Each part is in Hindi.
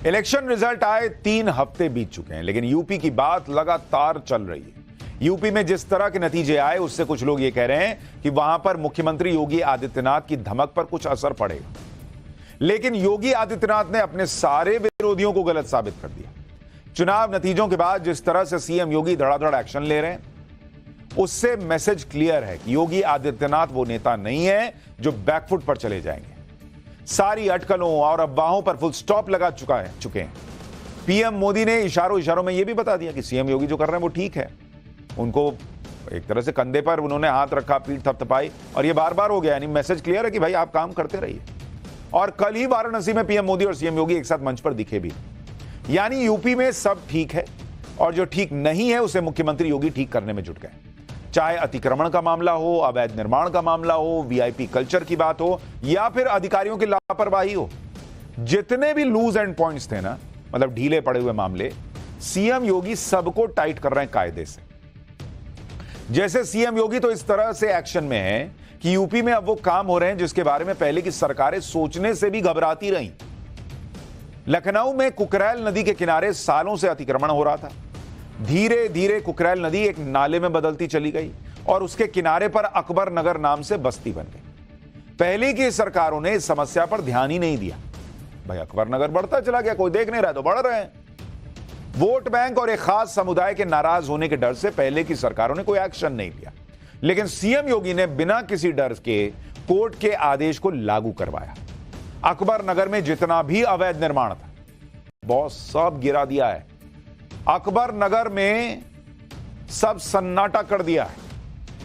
इलेक्शन रिजल्ट आए 3 हफ्ते बीत चुके हैं, लेकिन यूपी की बात लगातार चल रही है। यूपी में जिस तरह के नतीजे आए उससे कुछ लोग ये कह रहे हैं कि वहां पर मुख्यमंत्री योगी आदित्यनाथ की धमक पर कुछ असर पड़ेगा, लेकिन योगी आदित्यनाथ ने अपने सारे विरोधियों को गलत साबित कर दिया। चुनाव नतीजों के बाद जिस तरह से सीएम योगी धड़ाधड़ एक्शन ले रहे हैं, उससे मैसेज क्लियर है कि योगी आदित्यनाथ वो नेता नहीं है जो बैकफुट पर चले जाएंगे। सारी अटकलों और अफवाहों पर फुल स्टॉप लगा चुके हैं। पीएम मोदी ने इशारों में यह भी बता दिया कि सीएम योगी जो कर रहे हैं वो ठीक है। उनको एक तरह से कंधे पर उन्होंने हाथ रखा, पीठ थपथपाई, और ये बार बार हो गया, यानी मैसेज क्लियर है कि भाई आप काम करते रहिए। और कल ही वाराणसी में पीएम मोदी और सीएम योगी एक साथ मंच पर दिखे भी, यानी यूपी में सब ठीक है और जो ठीक नहीं है उसे मुख्यमंत्री योगी ठीक करने में जुट गए। चाहे अतिक्रमण का मामला हो, अवैध निर्माण का मामला हो, वीआईपी कल्चर की बात हो, या फिर अधिकारियों की लापरवाही हो, जितने भी लूज एंड पॉइंट्स थे ना, मतलब ढीले पड़े हुए मामले, सीएम योगी सबको टाइट कर रहे हैं कायदे से। जैसे सीएम योगी तो इस तरह से एक्शन में है कि यूपी में अब वो काम हो रहे हैं जिसके बारे में पहले की सरकारें सोचने से भी घबराती रहीं। लखनऊ में कुकरैल नदी के किनारे सालों से अतिक्रमण हो रहा था। धीरे धीरे कुकरैल नदी एक नाले में बदलती चली गई और उसके किनारे पर अकबर नगर नाम से बस्ती बन गई। पहले की सरकारों ने इस समस्या पर ध्यान ही नहीं दिया। भाई अकबर नगर बढ़ता चला गया, कोई देख नहीं रहा तो बढ़ रहे हैं। वोट बैंक और एक खास समुदाय के नाराज होने के डर से पहले की सरकारों ने कोई एक्शन नहीं लिया, लेकिन सीएम योगी ने बिना किसी डर के कोर्ट के आदेश को लागू करवाया। अकबर नगर में जितना भी अवैध निर्माण था, बॉस सब गिरा दिया है। अकबर नगर में सब सन्नाटा कर दिया है।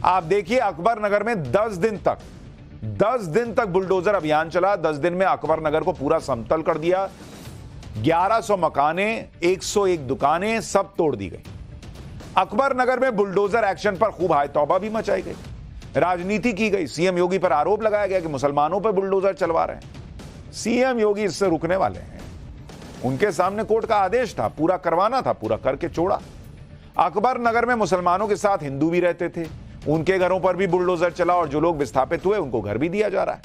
आप देखिए, अकबर नगर में 10 दिन तक बुलडोजर अभियान चला। 10 दिन में अकबर नगर को पूरा समतल कर दिया। 1100 मकाने, 101 दुकानें सब तोड़ दी गई। अकबर नगर में बुलडोजर एक्शन पर खूब हाय तौबा भी मचाई गई, राजनीति की गई। सीएम योगी पर आरोप लगाया गया कि मुसलमानों पर बुलडोजर चलवा रहे हैं। सीएम योगी इससे रुकने वाले हैं। उनके सामने कोर्ट का आदेश था, पूरा करवाना था, पूरा करके छोड़ा। अकबर नगर में मुसलमानों के साथ हिंदू भी रहते थे, उनके घरों पर भी बुलडोजर चला और जो लोग विस्थापित हुए उनको घर भी दिया जा रहा है।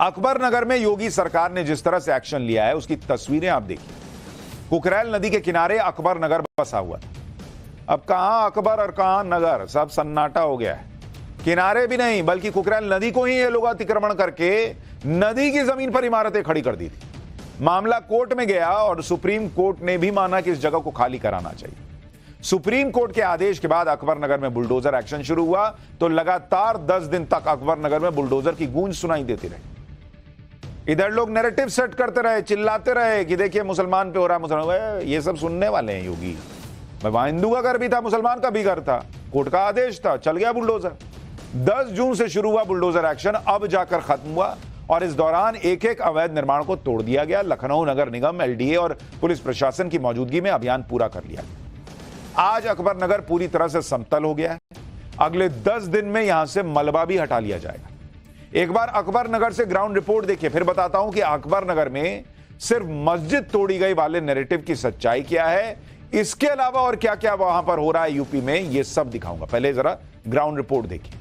अकबर नगर में योगी सरकार ने जिस तरह से एक्शन लिया है उसकी तस्वीरें आप देखिए। कुकरैल नदी के किनारे अकबर नगर बसा हुआ था। अब कहां अकबर और कहां नगर, सब सन्नाटा हो गया है। किनारे भी नहीं बल्कि कुकरैल नदी को ही ये लोग अतिक्रमण करके नदी की जमीन पर इमारतें खड़ी कर दी थी। मामला कोर्ट में गया और सुप्रीम कोर्ट ने भी माना कि इस जगह को खाली कराना चाहिए। सुप्रीम कोर्ट के आदेश के बाद अकबर नगर में बुलडोजर एक्शन शुरू हुआ तो लगातार 10 दिन तक अकबर नगर में बुलडोजर की गूंज सुनाई देती रही। इधर लोग नैरेटिव सेट करते रहे, चिल्लाते रहे कि देखिए मुसलमान पे हो रहा है, मुसलमान। ये सब सुनने वाले हैं योगी। वहां हिंदू का घर भी था, मुसलमान का भी घर था, कोर्ट का आदेश था, चल गया बुलडोजर। 10 जून से शुरू हुआ बुलडोजर एक्शन, अब जाकर खत्म हुआ और इस दौरान एक एक अवैध निर्माण को तोड़ दिया गया। लखनऊ नगर निगम, एलडीए और पुलिस प्रशासन की मौजूदगी में अभियान पूरा कर लिया गया। आज अकबर नगर पूरी तरह से समतल हो गया है। अगले 10 दिन में यहां से मलबा भी हटा लिया जाएगा। एक बार अकबर नगर से ग्राउंड रिपोर्ट देखिए, फिर बताता हूं कि अकबर नगर में सिर्फ मस्जिद तोड़ी गई वाले नैरेटिव की सच्चाई क्या है, इसके अलावा और क्या क्या वहां पर हो रहा है यूपी में, यह सब दिखाऊंगा। पहले जरा ग्राउंड रिपोर्ट देखिए।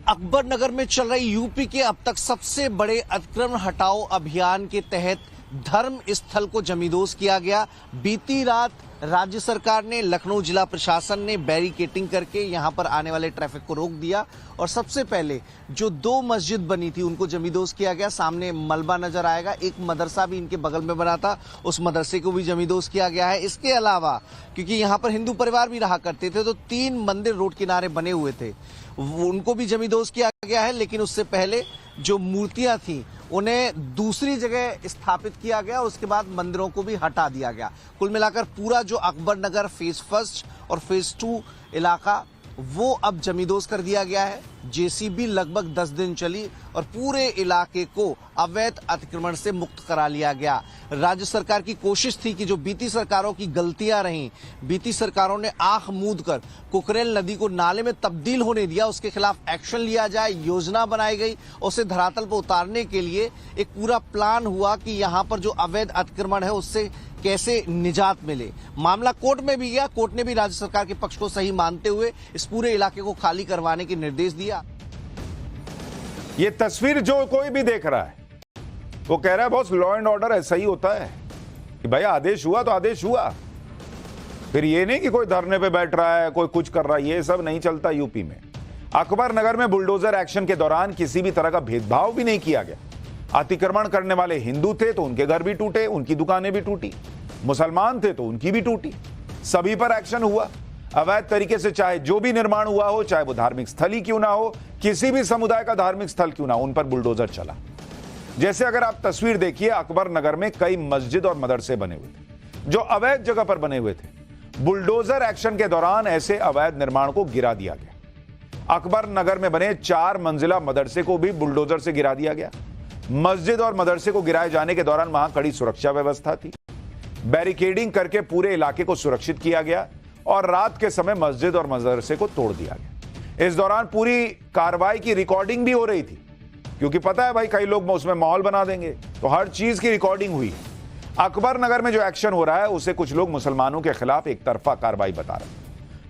अकबर नगर में चल रही यूपी के अब तक सबसे बड़े अतिक्रमण हटाओ अभियान के तहत धर्म स्थल को जमींदोज किया गया। बीती रात राज्य सरकार ने, लखनऊ जिला प्रशासन ने बैरिकेटिंग करके यहां पर आने वाले ट्रैफिक को रोक दिया और सबसे पहले जो 2 मस्जिद बनी थी उनको जमींदोज किया गया। सामने मलबा नजर आएगा, एक मदरसा भी इनके बगल में बना था, उस मदरसे को भी जमींदोज किया गया है। इसके अलावा क्योंकि यहां पर हिंदू परिवार भी रहा करते थे तो 3 मंदिर रोड किनारे बने हुए थे, उनको भी जमींदोज किया गया है। लेकिन उससे पहले जो मूर्तियां थी उन्हें दूसरी जगह स्थापित किया गया और उसके बाद मंदिरों को भी हटा दिया गया। कुल मिलाकर पूरा जो अकबर नगर फेज 1 और फेज 2 इलाका वो अब जमींदोज कर दिया गया है। जेसीबी लगभग 10 दिन चली और पूरे इलाके को अवैध अतिक्रमण से मुक्त करा लिया गया। राज्य सरकार की कोशिश थी कि जो बीती सरकारों की गलतियां रहीं, बीती सरकारों ने आंख मूंद कर कुकरेल नदी को नाले में तब्दील होने दिया, उसके खिलाफ एक्शन लिया जाए, योजना बनाई गई, उसे धरातल पर उतारने के लिए एक पूरा प्लान हुआ कि यहां पर जो अवैध अतिक्रमण है उससे कैसे निजात मिले। मामला कोर्ट में भी गया, कोर्ट ने भी राज्य सरकार के पक्ष को सही मानते हुए इस पूरे इलाके को खाली करवाने के निर्देश दिया। ये तस्वीर जो कोई भी देख रहा है वो कह रहा है बॉस लॉ एंड ऑर्डर ऐसा ही होता है कि भाई आदेश हुआ तो आदेश हुआ, फिर ये नहीं कि कोई धरने पे बैठ रहा है, कोई कुछ कर रहा है, ये सब नहीं चलता यूपी में। अकबर नगर में बुलडोजर एक्शन के दौरान किसी भी तरह का भेदभाव भी नहीं किया गया। अतिक्रमण करने वाले हिंदू थे तो उनके घर भी टूटे, उनकी दुकानें भी टूटी, मुसलमान थे तो उनकी भी टूटी, सभी पर एक्शन हुआ। अवैध तरीके से चाहे जो भी निर्माण हुआ हो, चाहे वो धार्मिक स्थल ही क्यों ना हो, किसी भी समुदाय का धार्मिक स्थल क्यों ना हो, उन पर बुलडोजर चला। जैसे अगर आप तस्वीर देखिए, अकबर नगर में कई मस्जिद और मदरसे बने हुए थे जो अवैध जगह पर बने हुए थे। बुलडोजर एक्शन के दौरान ऐसे अवैध निर्माण को गिरा दिया गया। अकबर नगर में बने 4 मंजिला मदरसे को भी बुलडोजर से गिरा दिया गया। मस्जिद और मदरसे को गिराए जाने के दौरान वहां कड़ी सुरक्षा व्यवस्था थी। बैरिकेडिंग करके पूरे इलाके को सुरक्षित किया गया और रात के समय मस्जिद और मदरसे को तोड़ दिया गया। इस दौरान पूरी कार्रवाई की रिकॉर्डिंग भी हो रही थी, क्योंकि पता है भाई कई लोग उसमें माहौल बना देंगे, तो हर चीज की रिकॉर्डिंग हुई है। अकबर नगर में जो एक्शन हो रहा है उसे कुछ लोग मुसलमानों के खिलाफ एक तरफा कार्रवाई बता रहे हैं।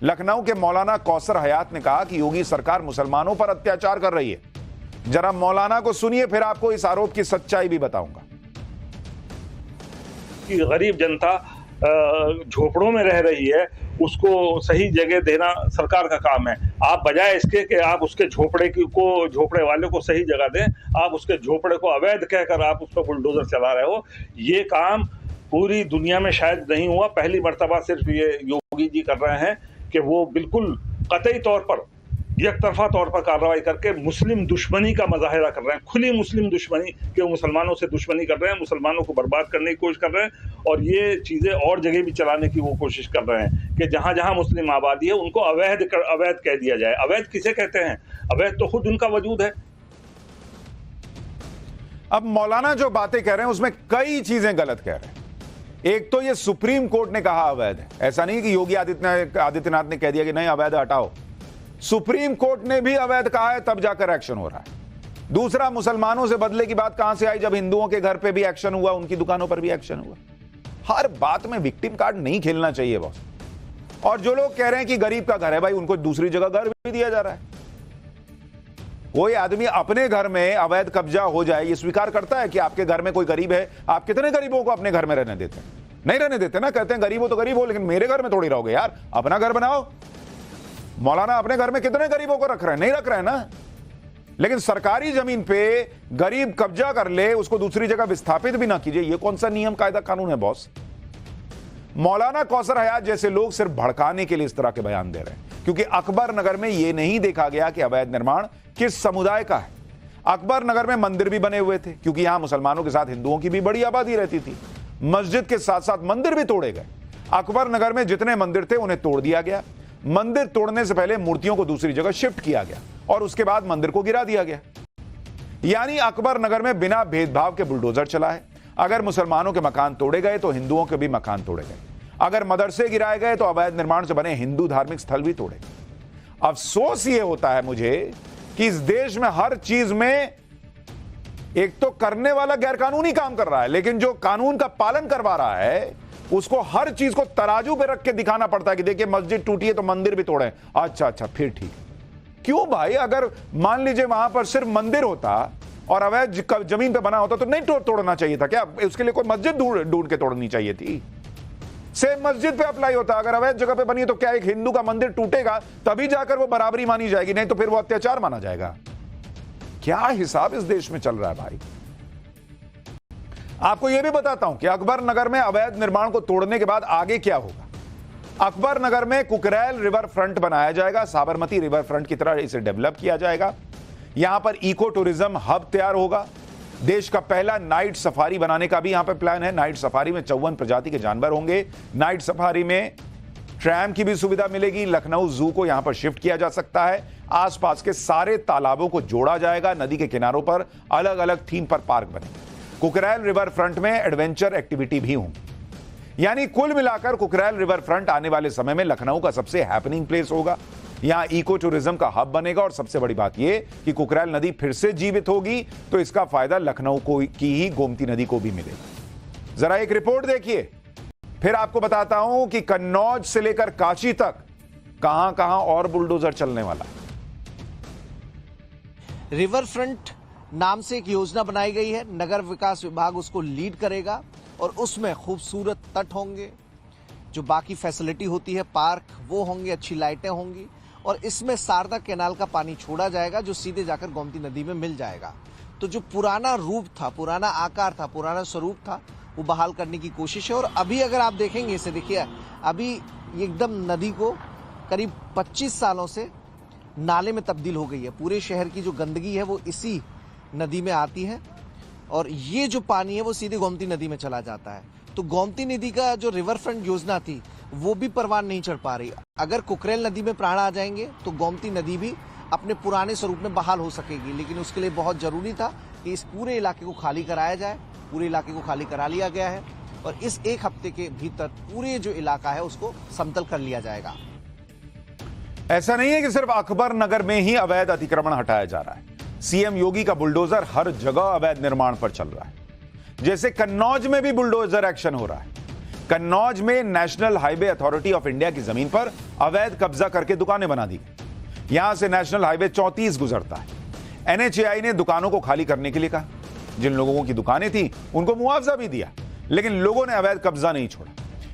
लखनऊ के मौलाना कौसर हयात ने कहा कि योगी सरकार मुसलमानों पर अत्याचार कर रही है। जरा मौलाना को सुनिए, फिर आपको इस आरोप की सच्चाई भी बताऊंगा। कि गरीब जनता झोपड़ों में रह रही है, उसको सही जगह देना सरकार का काम है। आप बजाय इसके कि आप उसके झोपड़े वाले को सही जगह दें, आप उसके झोपड़े को अवैध कहकर आप उस पर बुलडोजर चला रहे हो। ये काम पूरी दुनिया में शायद नहीं हुआ, पहली मर्तबा सिर्फ ये योगी जी कर रहे हैं कि वो बिल्कुल कतई तौर पर एकतरफा तौर पर कार्रवाई करके मुस्लिम दुश्मनी का मुजाहिरा कर रहे हैं, खुली मुस्लिम दुश्मनी के मुसलमानों से दुश्मनी कर रहे हैं, मुसलमानों को बर्बाद करने की कोशिश कर रहे हैं। और ये चीजें और जगह भी चलाने की वो कोशिश कर रहे हैं कि जहां जहां मुस्लिम आबादी है उनको अवैध कह दिया जाए। अवैध किसे कहते हैं? अवैध तो खुद उनका वजूद है। अब मौलाना जो बातें कह रहे हैं उसमें कई चीजें गलत कह रहे हैं। एक तो ये सुप्रीम कोर्ट ने कहा अवैध है, ऐसा नहीं कि योगी आदित्यनाथ ने कह दिया कि नहीं अवैध हटाओ। सुप्रीम कोर्ट ने भी अवैध कहा है, तब जाकर एक्शन हो रहा है। दूसरा, मुसलमानों से बदले की बात कहां से आई, जब हिंदुओं के घर पे भी एक्शन हुआ, उनकी दुकानों पर भी एक्शन हुआ। हर बात में विक्टिम कार्ड नहीं खेलना चाहिए बॉस। और जो लोग कह रहे हैं कि गरीब का घर है, भाई उनको दूसरी जगह घर भी दिया जा रहा है। कोई आदमी अपने घर में अवैध कब्जा हो जाए ये स्वीकार करता है कि आपके घर में कोई गरीब है? आप कितने गरीबों को अपने घर में रहने देते हैं? नहीं रहने देते ना, कहते हैं गरीब हो तो गरीब हो, लेकिन मेरे घर में थोड़ी रहोगे यार, अपना घर बनाओ। मौलाना अपने घर में कितने गरीबों को रख रहे हैं? नहीं रख रहे हैं ना। लेकिन सरकारी जमीन पे गरीब कब्जा कर ले, उसको दूसरी जगह विस्थापित भी ना कीजिए, ये कौन सा नियम कायदा कानून है बॉस? मौलाना कौसर हयात जैसे लोग सिर्फ भड़काने के लिए इस तरह के बयान दे रहे हैं, क्योंकि अकबर नगर में यह नहीं देखा गया कि अवैध निर्माण किस समुदाय का है। अकबर नगर में मंदिर भी बने हुए थे, क्योंकि यहां मुसलमानों के साथ हिंदुओं की भी बड़ी आबादी रहती थी। मस्जिद के साथ साथ मंदिर भी तोड़े गए। अकबर नगर में जितने मंदिर थे उन्हें तोड़ दिया गया। मंदिर तोड़ने से पहले मूर्तियों को दूसरी जगह शिफ्ट किया गया और उसके बाद मंदिर को गिरा दिया गया। यानी अकबर नगर में बिना भेदभाव के बुलडोजर चला है। अगर मुसलमानों के मकान तोड़े गए तो हिंदुओं के भी मकान तोड़े गए। अगर मदरसे गिराए गए तो अवैध निर्माण से बने हिंदू धार्मिक स्थल भी तोड़े गए। अफसोस यह होता है मुझे कि इस देश में हर चीज में एक तो करने वाला गैरकानूनी काम कर रहा है, लेकिन जो कानून का पालन करवा रहा है उसको हर चीज को तराजू पे रख के दिखाना पड़ता है कि देखिए मस्जिद टूटी है तो मंदिर भी तोड़े। अच्छा फिर ठीक। क्यों भाई? अगर मान लीजिए वहां पर सिर्फ मंदिर होता और अवैध जमीन पे बना होता तो नहीं तोड़ना चाहिए था क्या? उसके लिए कोई मस्जिद ढूंढ के तोड़नी चाहिए थी। सेम मस्जिद पे अप्लाई होता। अगर अवैध जगह पे बनी है तो क्या एक हिंदू का मंदिर टूटेगा तभी जाकर वो बराबरी मानी जाएगी? नहीं तो फिर वो अत्याचार माना जाएगा। क्या हिसाब इस देश में चल रहा है भाई? आपको यह भी बताता हूं कि अकबर नगर में अवैध निर्माण को तोड़ने के बाद आगे क्या होगा। अकबर नगर में कुकरेल रिवर फ्रंट बनाया जाएगा, साबरमती रिवर फ्रंट की तरह इसे डेवलप किया जाएगा। यहां पर इको टूरिज्म हब तैयार होगा। देश का पहला नाइट सफारी बनाने का भी यहां पर प्लान है। नाइट सफारी में 54 प्रजाति के जानवर होंगे। नाइट सफारी में ट्रैम की भी सुविधा मिलेगी। लखनऊ जू को यहां पर शिफ्ट किया जा सकता है। आसपास के सारे तालाबों को जोड़ा जाएगा। नदी के किनारों पर अलग अलग थीम पर पार्क बनेंगे। कुकरेल रिवर फ्रंट में एडवेंचर एक्टिविटी भी होंगी। यानी कुल मिलाकर कुकरेल रिवर फ्रंट आने वाले समय में लखनऊ का सबसे हैपनिंग प्लेस होगा। यहां इको टूरिज्म का हब बनेगा और सबसे बड़ी बात यह कि कुकरेल नदी फिर से जीवित होगी तो इसका फायदा लखनऊ की ही गोमती नदी को भी मिलेगा। जरा एक रिपोर्ट देखिए, फिर आपको बताता हूं कि कन्नौज से लेकर काशी तक कहां और बुलडोजर चलने वाला। रिवर फ्रंट नाम से एक योजना बनाई गई है, नगर विकास विभाग उसको लीड करेगा और उसमें खूबसूरत तट होंगे, जो बाकी फैसिलिटी होती है पार्क वो होंगे, अच्छी लाइटें होंगी और इसमें शारदा कैनाल का पानी छोड़ा जाएगा जो सीधे जाकर गोमती नदी में मिल जाएगा। तो जो पुराना रूप था, पुराना आकार था, पुराना स्वरूप था, वो बहाल करने की कोशिश है। और अभी अगर आप देखेंगे इसे, देखिए अभी एकदम नदी को करीब 25 सालों से नाले में तब्दील हो गई है। पूरे शहर की जो गंदगी है वो इसी नदी में आती है और ये जो पानी है वो सीधे गोमती नदी में चला जाता है। तो गोमती नदी का जो रिवर फ्रंट योजना थी वो भी परवान नहीं चढ़ पा रही। अगर कुकरेल नदी में प्राण आ जाएंगे तो गोमती नदी भी अपने पुराने स्वरूप में बहाल हो सकेगी, लेकिन उसके लिए बहुत जरूरी था कि इस पूरे इलाके को खाली कराया जाए। पूरे इलाके को खाली करा लिया गया है और इस एक हफ्ते के भीतर पूरे जो इलाका है उसको समतल कर लिया जाएगा। ऐसा नहीं है कि सिर्फ अकबर नगर में ही अवैध अतिक्रमण हटाया जा रहा है। सीएम योगी का बुलडोजर हर जगह अवैध निर्माण पर चल रहा है। जैसे कन्नौज में भी बुलडोजर एक्शन हो रहा है। कन्नौज में national highway authority of India की जमीन पर अवैध कब्जा करके दुकानें बना दी गई। यहां से नेशनल हाईवे 34 गुजरता है। एनएचएआई ने दुकानों को खाली करने के लिए कहा। जिन लोगों की दुकानें थी उनको मुआवजा भी दिया, लेकिन लोगों ने अवैध कब्जा नहीं छोड़ा।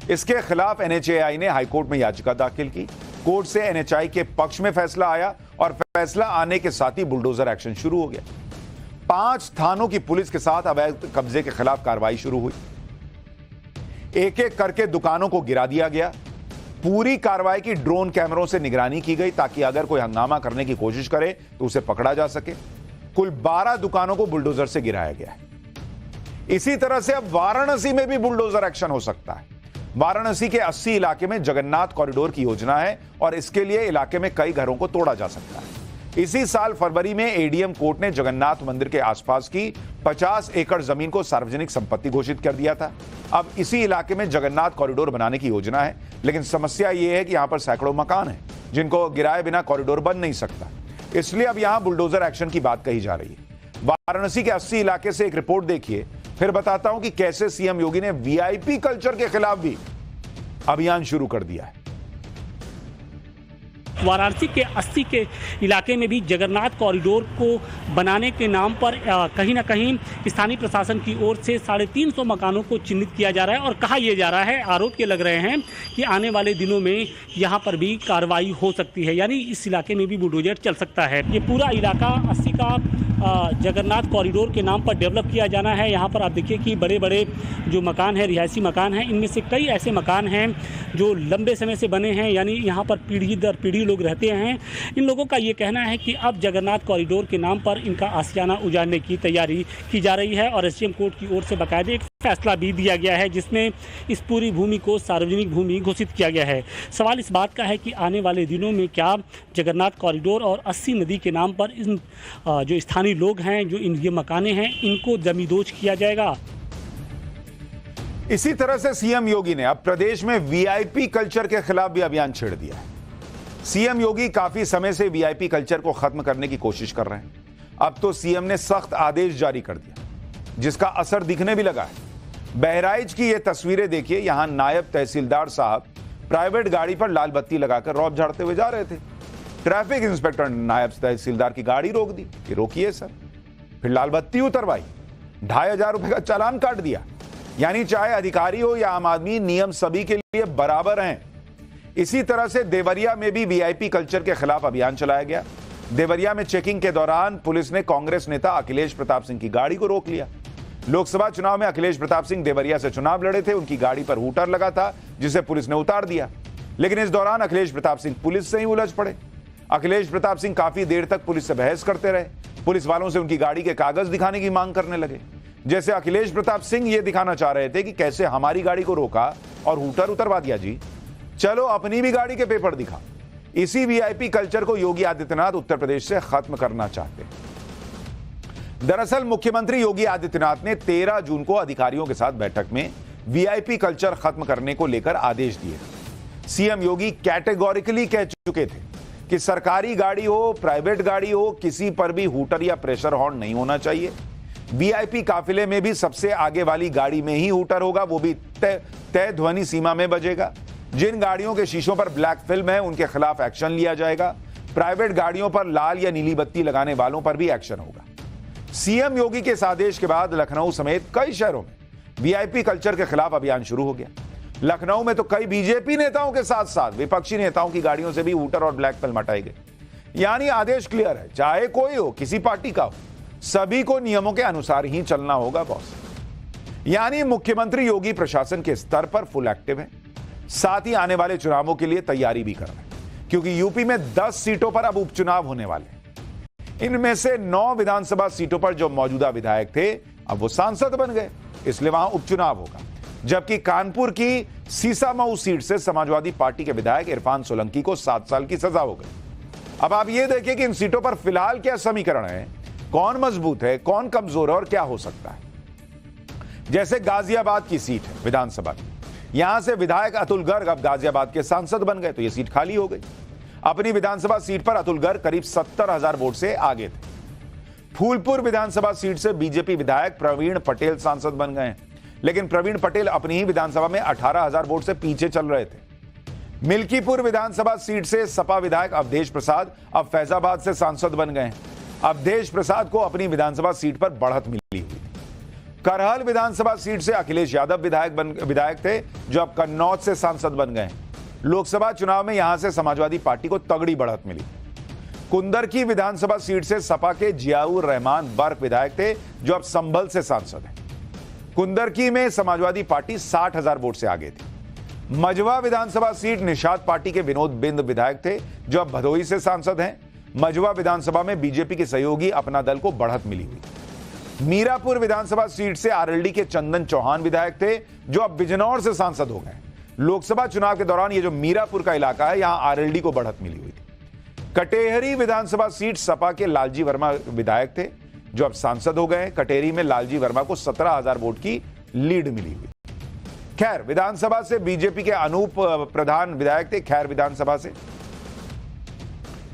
इसके खिलाफ एनएचएआई ने हाईकोर्ट में याचिका दाखिल की। कोर्ट से एनएचएआई के पक्ष में फैसला आया और फैसला आने के साथ ही बुलडोजर एक्शन शुरू हो गया। 5 थानों की पुलिस के साथ अवैध कब्जे के खिलाफ कार्रवाई शुरू हुई। एक एक करके दुकानों को गिरा दिया गया। पूरी कार्रवाई की ड्रोन कैमरों से निगरानी की गई ताकि अगर कोई हंगामा करने की कोशिश करे तो उसे पकड़ा जा सके। कुल 12 दुकानों को बुलडोजर से गिराया गया है। इसी तरह से अब वाराणसी में भी बुलडोजर एक्शन हो सकता है। वाराणसी के 80 इलाके में जगन्नाथ कॉरिडोर की योजना है और इसके लिए इलाके में कई घरों को तोड़ा जा सकता है। इसी साल फरवरी में एडीएम कोर्ट ने जगन्नाथ मंदिर के आसपास की 50 एकड़ जमीन को सार्वजनिक संपत्ति घोषित कर दिया था। अब इसी इलाके में जगन्नाथ कॉरिडोर बनाने की योजना है, लेकिन समस्या यह है कि यहां पर सैकड़ों मकान हैं जिनको गिराए बिना कॉरिडोर बन नहीं सकता। इसलिए अब यहां बुलडोजर एक्शन की बात कही जा रही है। वाराणसी के 80 इलाके से एक रिपोर्ट देखिए, फिर बताता हूं कि कैसे सीएम योगी ने वीआईपी कल्चर के खिलाफ भी अभियान शुरू कर दिया है। वाराणसी के 80 के इलाके में भी जगन्नाथ कॉरिडोर को बनाने के नाम पर कहीं ना कहीं स्थानीय प्रशासन की ओर से 350 मकानों को चिन्हित किया जा रहा है और कहा यह जा रहा है, आरोप ये लग रहे हैं कि आने वाले दिनों में यहाँ पर भी कार्रवाई हो सकती है, यानी इस इलाके में भी बुलडोजर चल सकता है। ये पूरा इलाका 80 का जगन्नाथ कॉरिडोर के नाम पर डेवलप किया जाना है। यहाँ पर आप देखिए कि बड़े बड़े जो मकान हैं, रिहायशी मकान हैं, इनमें से कई ऐसे मकान हैं जो लंबे समय से बने हैं, यानी यहाँ पर पीढ़ी दर पीढ़ी लोग रहते हैं। इन लोगों का ये कहना है कि अब जगन्नाथ कॉरिडोर के नाम पर इनका आशियाना उजाड़ने की तैयारी की जा रही है और एसडीएम कोर्ट की ओर से बाकायदे एक फैसला भी दिया गया है जिसमें इस पूरी भूमि को सार्वजनिक भूमि घोषित किया गया है। सवाल इस बात का है कि आने वाले दिनों में क्या जगन्नाथ कॉरिडोर और 80 नदी के नाम पर इन जो स्थानीय लोग हैं, जो इन ये मकाने हैं, इनको जमींदोज किया जाएगा। इसी तरह से सीएम योगी ने अब प्रदेश में वीआईपी कल्चर के खिलाफ भी अभियान छेड़ दिया है। सीएम योगी काफी समय से वीआईपी कल्चर को खत्म करने की कोशिश कर रहे हैं। अब तो सीएम ने सख्त आदेश जारी कर दिया जिसका असर दिखने भी लगा है। बहराइच की ये तस्वीरें देखिए। यहां नायब तहसीलदार साहब प्राइवेट गाड़ी पर लाल बत्ती लगाकर रौब झाड़ते हुए जा रहे थे। ट्रैफिक इंस्पेक्टर ने नायब तहसीलदार की गाड़ी रोक दी कि रोकिए सर, फिर लाल बत्ती उतरवाई, 2500 रुपए का चालान काट दिया। यानी चाहे अधिकारी हो या आम आदमी, नियम सभी के लिए बराबर हैं। इसी तरह से देवरिया में भी वीआईपी कल्चर के खिलाफ अभियान चलाया गया। देवरिया में चेकिंग के दौरान पुलिस ने कांग्रेस नेता अखिलेश प्रताप सिंह की गाड़ी को रोक लिया। लोकसभा चुनाव में अखिलेश प्रताप सिंह देवरिया से चुनाव लड़े थे। उनकी गाड़ी पर हूटर लगा था जिसे पुलिस ने उतार दिया, लेकिन इस दौरान अखिलेश प्रताप सिंह पुलिस से ही उलझ पड़े। अखिलेश प्रताप सिंह काफी देर तक पुलिस से बहस करते रहे। पुलिस वालों से उनकी गाड़ी के कागज दिखाने की मांग करने लगे। जैसे अखिलेश प्रताप सिंह ये दिखाना चाह रहे थे कि कैसे हमारी गाड़ी को रोका और हूटर उतरवा दिया जी, चलो अपनी भी गाड़ी के पेपर दिखा। इसी वीआईपी कल्चर को योगी आदित्यनाथ उत्तर प्रदेश से खत्म करना चाहते हैं। दरअसल मुख्यमंत्री योगी आदित्यनाथ ने 13 जून को अधिकारियों के साथ बैठक में वीआईपी कल्चर खत्म करने को लेकर आदेश दिए। सीएम योगी कैटेगोरिकली कह चुके थे कि सरकारी गाड़ी हो, प्राइवेट गाड़ी हो, किसी पर भी हूटर या प्रेशर हॉर्न नहीं होना चाहिए। वीआईपी काफिले में भी सबसे आगे वाली गाड़ी में ही हूटर होगा, वो भी तय ध्वनि सीमा में बजेगा। जिन गाड़ियों के शीशों पर ब्लैक फिल्म है उनके खिलाफ एक्शन लिया जाएगा। प्राइवेट गाड़ियों पर लाल या नीली बत्ती लगाने वालों पर भी एक्शन होगा। सीएम योगी के इस आदेश के बाद लखनऊ समेत कई शहरों में वीआईपी कल्चर के खिलाफ अभियान शुरू हो गया। लखनऊ में तो कई बीजेपी नेताओं के साथ साथ विपक्षी नेताओं की गाड़ियों से भी वोटर और ब्लैकमेल हटाए गए। यानी आदेश क्लियर है, चाहे कोई हो, किसी पार्टी का हो, सभी को नियमों के अनुसार ही चलना होगा बॉस। यानी मुख्यमंत्री योगी प्रशासन के स्तर पर फुल एक्टिव है, साथ ही आने वाले चुनावों के लिए तैयारी भी कर रहे हैं, क्योंकि यूपी में 10 सीटों पर अब उपचुनाव होने वाले हैं। इनमें से 9 विधानसभा सीटों पर जो मौजूदा विधायक थे अब वो सांसद बन गए, इसलिए वहां उपचुनाव होगा। जबकि कानपुर की सीसामऊ सीट से समाजवादी पार्टी के विधायक इरफान सोलंकी को 7 साल की सजा हो गई। अब आप ये देखिए कि इन सीटों पर फिलहाल क्या समीकरण है, कौन मजबूत है, कौन कमजोर है और क्या हो सकता है। जैसे गाजियाबाद की सीट है विधानसभा की, यहां से विधायक अतुल गर्ग अब गाजियाबाद के सांसद बन गए, तो यह सीट खाली हो गई। अपनी विधानसभा सीट पर अतुल गर्ग करीब 70,000 वोट से आगे थे। फूलपुर विधानसभा सीट से बीजेपी विधायक प्रवीण पटेल सांसद बन गए, लेकिन प्रवीण पटेल अपनी ही विधानसभा में 18,000 वोट से पीछे चल रहे थे। मिल्कीपुर विधानसभा सीट से सपा विधायक अवधेश प्रसाद अब फैजाबाद से सांसद बन गए। अवधेश प्रसाद को अपनी विधानसभा सीट पर बढ़त मिली हुई। करहल विधानसभा सीट से अखिलेश यादव विधायक थे, जो अब कन्नौज से सांसद बन गए। लोकसभा चुनाव में यहां से समाजवादी पार्टी को तगड़ी बढ़त मिली। कुंदरकी विधानसभा सीट से सपा के जियाउर रहमान बर्क विधायक थे, जो अब संभल से सांसद हैं। कुंदरकी में समाजवादी पार्टी 60,000 वोट से आगे थी। मझवा विधानसभा सीट निषाद पार्टी के विनोद बिंद विधायक थे, जो अब भदोही से सांसद हैं। मझवा विधानसभा में बीजेपी के सहयोगी अपना दल को बढ़त मिली हुई। मीरापुर विधानसभा सीट से आरएलडी के चंदन चौहान विधायक थे, जो अब बिजनौर से सांसद हो गए। लोकसभा चुनाव के दौरान ये जो मीरापुर का इलाका है, यहां आरएलडी को बढ़त मिली हुई थी। कटेहरी विधानसभा सीट सपा के लालजी वर्मा विधायक थे, जो अब सांसद हो गए। कटेहरी में लालजी वर्मा को 17,000 वोट की लीड मिली हुई। खैर विधानसभा से बीजेपी के अनूप प्रधान विधायक थे, खैर विधानसभा से,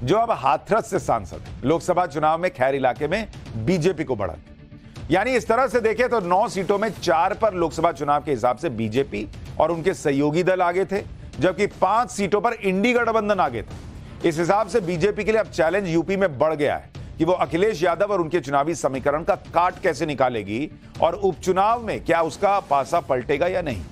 जो अब हाथरस से सांसद है। लोकसभा चुनाव में खैर इलाके में बीजेपी को बढ़त। यानी इस तरह से देखें तो 9 सीटों में 4 पर लोकसभा चुनाव के हिसाब से बीजेपी और उनके सहयोगी दल आगे थे, जबकि 5 सीटों पर इंडी गठबंधन आगे था। इस हिसाब से बीजेपी के लिए अब चैलेंज यूपी में बढ़ गया है कि वो अखिलेश यादव और उनके चुनावी समीकरण का काट कैसे निकालेगी और उपचुनाव में क्या उसका पासा पलटेगा या नहीं।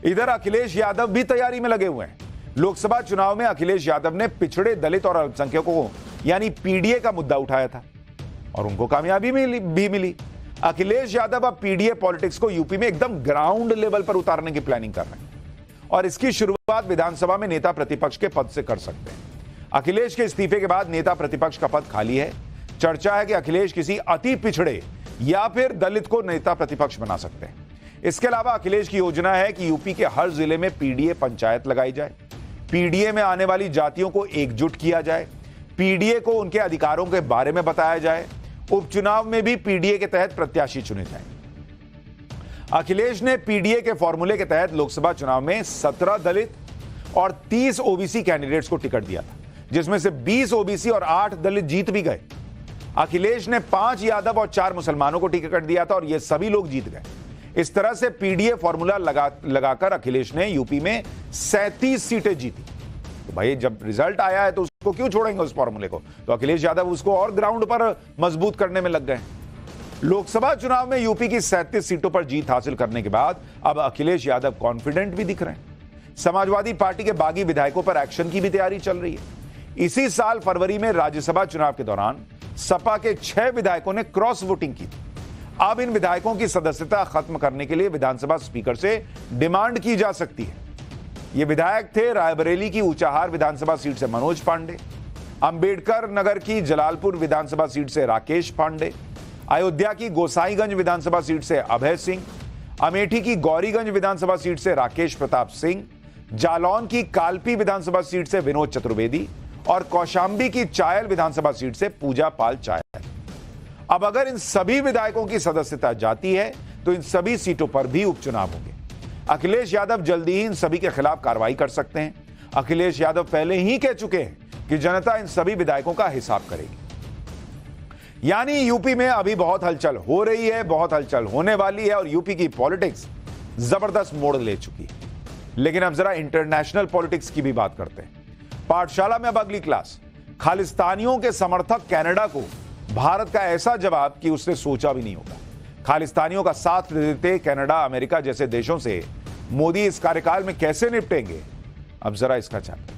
इधर अखिलेश यादव भी तैयारी में लगे हुए हैं। लोकसभा चुनाव में अखिलेश यादव ने पिछड़े दलित और अल्पसंख्यकों को यानी पीडीए का मुद्दा उठाया था और उनको कामयाबी भी मिली। अखिलेश यादव अब पीडीए पॉलिटिक्स को यूपी में एकदम ग्राउंड लेवल पर उतारने की प्लानिंग कर रहे हैं और इसकी शुरुआत विधानसभा में नेता प्रतिपक्ष के पद से कर सकते हैं। अखिलेश के इस्तीफे के बाद नेता प्रतिपक्ष का पद खाली है। चर्चा है कि अखिलेश किसी अति पिछड़े या फिर दलित को नेता प्रतिपक्ष बना सकते हैं। इसके अलावा अखिलेश की योजना है कि यूपी के हर जिले में पीडीए पंचायत लगाई जाए, पीडीए में आने वाली जातियों को एकजुट किया जाए, पीडीए को उनके अधिकारों के बारे में बताया जाए, उपचुनाव में भी पीडीए के तहत प्रत्याशी चुने जाएं। अखिलेश ने पीडीए के फॉर्मूले के तहत लोकसभा चुनाव में 17 दलित और 30 ओबीसी कैंडिडेट्स को टिकट दिया था, जिसमें से 20 ओबीसी और 8 दलित जीत भी गए। अखिलेश ने 5 यादव और 4 मुसलमानों को टिकट दिया था और ये सभी लोग जीत गए। इस तरह से पीडीए फॉर्मूला लगाकर अखिलेश ने यूपी में 37 सीटें जीती। तो भाई जब रिजल्ट आया है तो उसको क्यों छोड़ेंगे उस फॉर्मूले को। तो अखिलेश यादव उसको और ग्राउंड पर मजबूत करने में लग गए। लोकसभा चुनाव में यूपी की 37 सीटों पर जीत हासिल करने के बाद अब अखिलेश यादव कॉन्फिडेंट भी दिख रहे हैं। समाजवादी पार्टी के बागी विधायकों पर एक्शन की भी तैयारी चल रही है। इसी साल फरवरी में राज्यसभा चुनाव के दौरान सपा के 6 विधायकों ने क्रॉस वोटिंग की थी। अब इन विधायकों की सदस्यता खत्म करने के लिए विधानसभा स्पीकर से डिमांड की जा सकती है। ये विधायक थे रायबरेली की ऊंचाहार विधानसभा सीट से मनोज पांडे, अंबेडकर नगर की जलालपुर विधानसभा सीट से राकेश पांडे, अयोध्या की गोसाईगंज विधानसभा सीट से अभय सिंह, अमेठी की गौरीगंज विधानसभा सीट से राकेश प्रताप सिंह, जालौन की कालपी विधानसभा सीट से विनोद चतुर्वेदी और कौशाम्बी की चायल विधानसभा सीट से पूजा पाल चायल। अब अगर इन सभी विधायकों की सदस्यता जाती है तो इन सभी सीटों पर भी उपचुनाव होंगे। अखिलेश यादव जल्दी ही इन सभी के खिलाफ कार्रवाई कर सकते हैं। अखिलेश यादव पहले ही कह चुके हैं कि जनता इन सभी विधायकों का हिसाब करेगी। यानी यूपी में अभी बहुत हलचल हो रही है, बहुत हलचल होने वाली है और यूपी की पॉलिटिक्स जबरदस्त मोड़ ले चुकी है। लेकिन अब जरा इंटरनेशनल पॉलिटिक्स की भी बात करते हैं। पाठशाला में अब अगली क्लास। खालिस्तानियों के समर्थक कनाडा को भारत का ऐसा जवाब कि उसने सोचा भी नहीं होगा। खालिस्तानियों का साथ देते कनाडा, अमेरिका जैसे देशों से मोदी इस कार्यकाल में कैसे निपटेंगे, अब जरा इसका जानें।